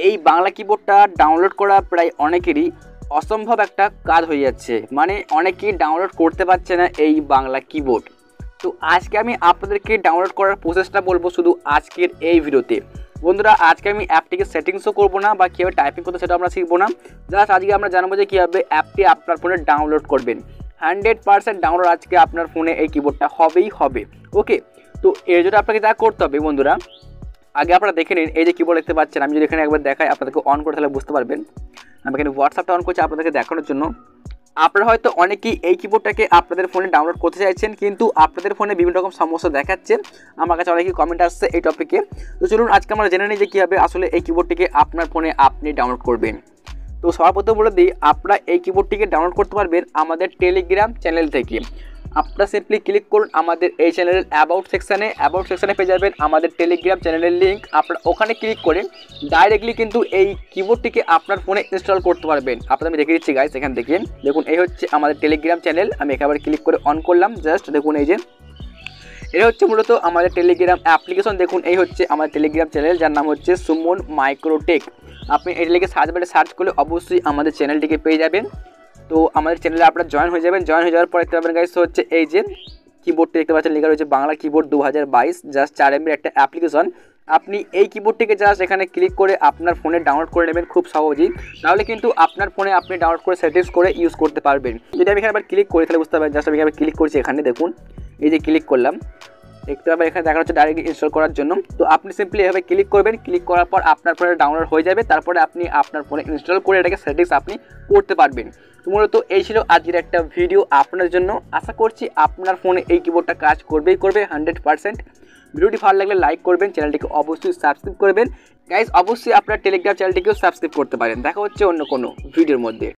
এই বাংলা কিবোর্ডটা ডাউনলোড করা প্রায় অনেকেরই অসম্ভব একটা কাজ হয়ে যাচ্ছে, মানে অনেকেই ডাউনলোড করতে পারছে না এই বাংলা কিবোর্ড। তো আজকে আমি আপনাদেরকে ডাউনলোড করার প্রসেসটা বলবো শুধু আজকের এই ভিডিওতে। বন্ধুরা, আজকে আমি অ্যাপটিকে সেটিংসও করবো না বা কীভাবে টাইপিং করতে সেটা আমরা শিখবো না। জাস্ট আজকে আমরা জানবো যে কীভাবে অ্যাপটি আপনার ফোনে ডাউনলোড করবেন। 100% ডাউনলোড আজকে আপনার ফোনে এই কিবোর্ডটা হবেই হবে। ওকে, তো এর জন্য আপনাকে যা করতে হবে বন্ধুরা, আগে আপনারা দেখে নিন এই যে কিবোর্ড দেখতে পাচ্ছেন। আমি যদি এখানে একবার দেখাই আপনাদেরকে অন করে তাহলে বুঝতে পারবেন। আমি এখানে হোয়াটসঅ্যাপটা অন করছি আপনাদেরকে দেখানোর জন্য। আপনারা হয়তো অনেকেই এই কিবোর্ডটাকে আপনাদের ফোনে ডাউনলোড করতে চাইছেন, কিন্তু আপনাদের ফোনে বিভিন্ন রকম সমস্যা দেখাচ্ছে। আমার কাছে অনেকেই কমেন্ট আসছে এই টপিকে। তো চলুন আজকে আমরা জেনে নিই যে কীভাবে আসলে এই কিবোর্ডটিকে আপনার ফোনে আপনি ডাউনলোড করবেন। তো সবার প্রথমে বলে দিই, আপনারা এই কিবোর্ডটিকে ডাউনলোড করতে পারবেন আমাদের টেলিগ্রাম চ্যানেল থেকে। আপনারা সিম্পলি ক্লিক করুন আমাদের এই চ্যানেলের অ্যাবাউট সেকশানে পেয়ে যাবেন আমাদের টেলিগ্রাম চ্যানেলের লিঙ্ক। আপনারা ওখানে ক্লিক করে ডাইরেক্টলি কিন্তু এই কিবোর্ডটিকে আপনার ফোনে ইনস্টল করতে পারবেন। আপনাদের আমি দেখে দিচ্ছি গাইস, এখান থেকে দেখুন এই হচ্ছে আমাদের টেলিগ্রাম চ্যানেল। আমি একেবারে ক্লিক করে অন করলাম, জাস্ট দেখুন এই যে এটা হচ্ছে মূলত আমাদের টেলিগ্রাম অ্যাপ্লিকেশন। দেখুন এই হচ্ছে আমাদের টেলিগ্রাম চ্যানেল, যার নাম হচ্ছে সুমন মাইক্রোটেক। আপনি এটা লিখে সার্চ করলে অবশ্যই আমাদের চ্যানেলটিকে পেয়ে যাবেন। তো আমাদের চ্যানেলে আপনারা জয়েন হয়ে যাবেন। জয়েন হয়ে যাওয়ার পর দেখতে পাবেন গাইস হচ্ছে এই যে কিবোর্ডটি দেখতে পাচ্ছেন, লেখা রয়েছে বাংলা কিবোর্ড 2022, জাস্ট 4 MB একটা অ্যাপ্লিকেশন। আপনি এই কিবোর্ডটিকে জাস্ট এখানে ক্লিক করে আপনার ফোনে ডাউনলোড করে নেবেন খুব সহজেই। তাহলে কিন্তু আপনার ফোনে আপনি ডাউনলোড করে সেটিংস করে ইউজ করতে পারবেন। যদি আমি এখানে আবার ক্লিক করি তাহলে বুঝতে পারবেন। জাস্ট আমি এখানে ক্লিক করছি, এখানে দেখুন এই যে ক্লিক করলাম, দেখতে পাবেন এখানে দেখা হচ্ছে ডাইরেক্টলি ইনস্টল করার জন্য। তো আপনি সিম্পলি এভাবে ক্লিক করবেন, ক্লিক করার পর আপনার ফোনে ডাউনলোড হয়ে যাবে। তারপরে আপনি আপনার ফোনে ইনস্টল করে এটাকে সেটিংস আপনি করতে পারবেন। তো মূলত এই ছিল আজকের একটা ভিডিও আপনার জন্য। আশা করছি আপনার ফোনে এই কিবোর্ডটা কাজ করবেই করবে 100%। ভিডিওটি ভালো লাগলে লাইক করবেন, চ্যানেলটিকে অবশ্যই সাবস্ক্রাইব করবেন। গাইস অবশ্যই আপনার টেলিগ্রাম চ্যানেলটিকেও সাবস্ক্রাইব করতে পারেন। দেখা হচ্ছে অন্য কোনো ভিডিওর মধ্যে।